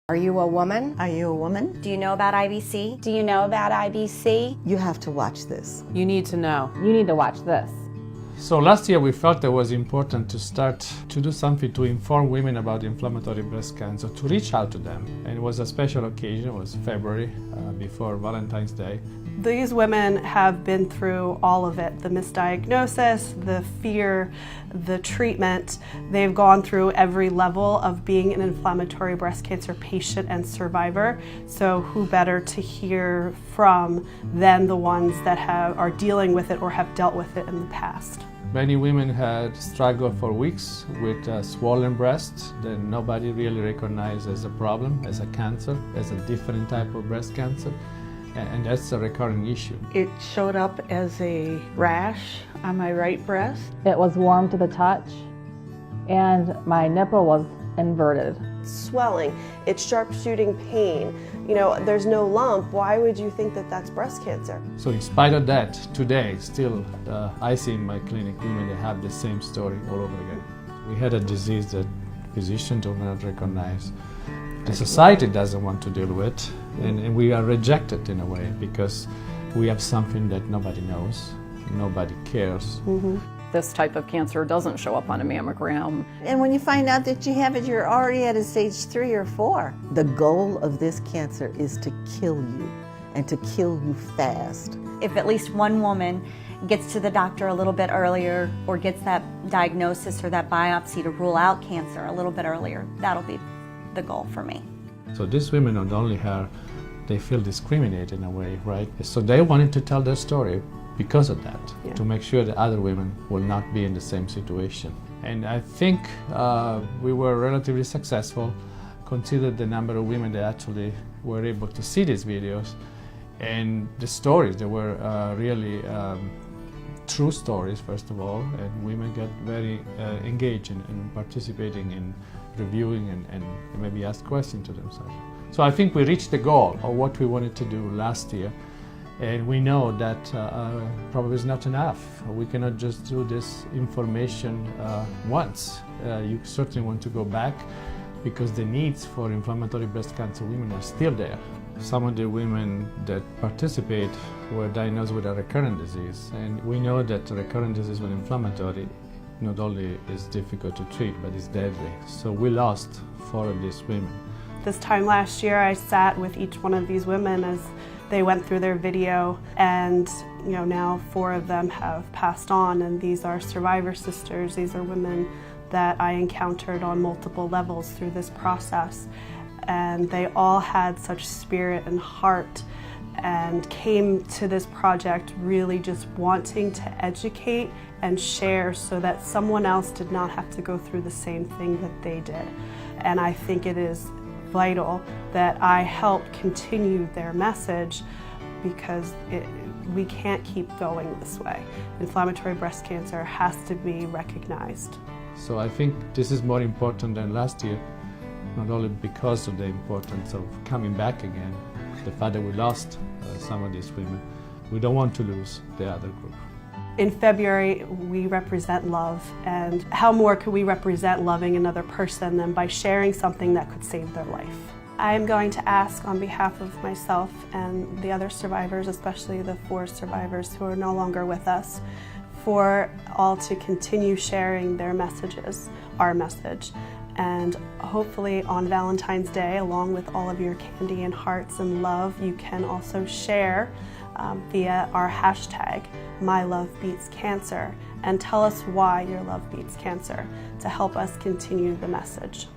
Are you a woman? Are you a woman? Do you know about IBC? Do you know about IBC? You have to watch this. You need to know. You need to watch this. So last year we felt it was important to start to do something to inform women about inflammatory breast cancer, to reach out to them. And it was a special occasion, it was February, before Valentine's Day. These women have been through all of it, the misdiagnosis, the fear, the treatment. They've gone through every level of being an inflammatory breast cancer patient and survivor. So who better to hear from than the ones that are dealing with it or have dealt with it in the past. Many women had struggled for weeks with swollen breasts that nobody really recognized as a problem, as a cancer, as a different type of breast cancer. And that's a recurring issue. It showed up as a rash on my right breast. It was warm to the touch, and my nipple was inverted. Swelling, it's sharp shooting pain. You know, there's no lump. Why would you think that that's breast cancer? So in spite of that, today, still, I see in my clinic women that have the same story all over again. We had a disease that physicians do not recognize. The society doesn't want to deal with, and we are rejected in a way because we have something that nobody knows, nobody cares. This type of cancer doesn't show up on a mammogram. And when you find out that you have it, you're already at a stage 3 or 4. The goal of this cancer is to kill you, and to kill you fast. If at least one woman gets to the doctor a little bit earlier or gets that diagnosis or that biopsy to rule out cancer a little bit earlier, that'll be the goal for me. So these women not only they feel discriminated in a way, right? So they wanted to tell their story because of that, to make sure that other women will not be in the same situation. And I think we were relatively successful, considered the number of women that actually were able to see these videos and the stories. They were really true stories, first of all, and women get very engaged in participating in reviewing and maybe ask questions to themselves. So I think we reached the goal of what we wanted to do last year, and we know that probably is not enough. We cannot just do this information once. You certainly want to go back because the needs for inflammatory breast cancer women are still there. Some of the women that participate were diagnosed with a recurrent disease, and we know that recurrent disease with inflammatory not only is difficult to treat, but it's deadly. So we lost 4 of these women. This time last year, I sat with each one of these women as they went through their video, and now 4 of them have passed on, and these are survivor sisters. These are women that I encountered on multiple levels through this process, and they all had such spirit and heart and came to this project really just wanting to educate and share so that someone else did not have to go through the same thing that they did. And I think it is vital that I help continue their message because we can't keep going this way. Inflammatory breast cancer has to be recognized. So I think this is more important than last year, not only because of the importance of coming back again, the fact that we lost some of these women. We don't want to lose the other group. In February, we represent love, and how more could we represent loving another person than by sharing something that could save their life? I'm going to ask on behalf of myself and the other survivors, especially the 4 survivors who are no longer with us, for all to continue sharing their messages, our message. And hopefully on Valentine's Day, along with all of your candy and hearts and love, you can also share via our hashtag, #MyLoveBeatsCancer, and tell us why your love beats cancer to help us continue the message.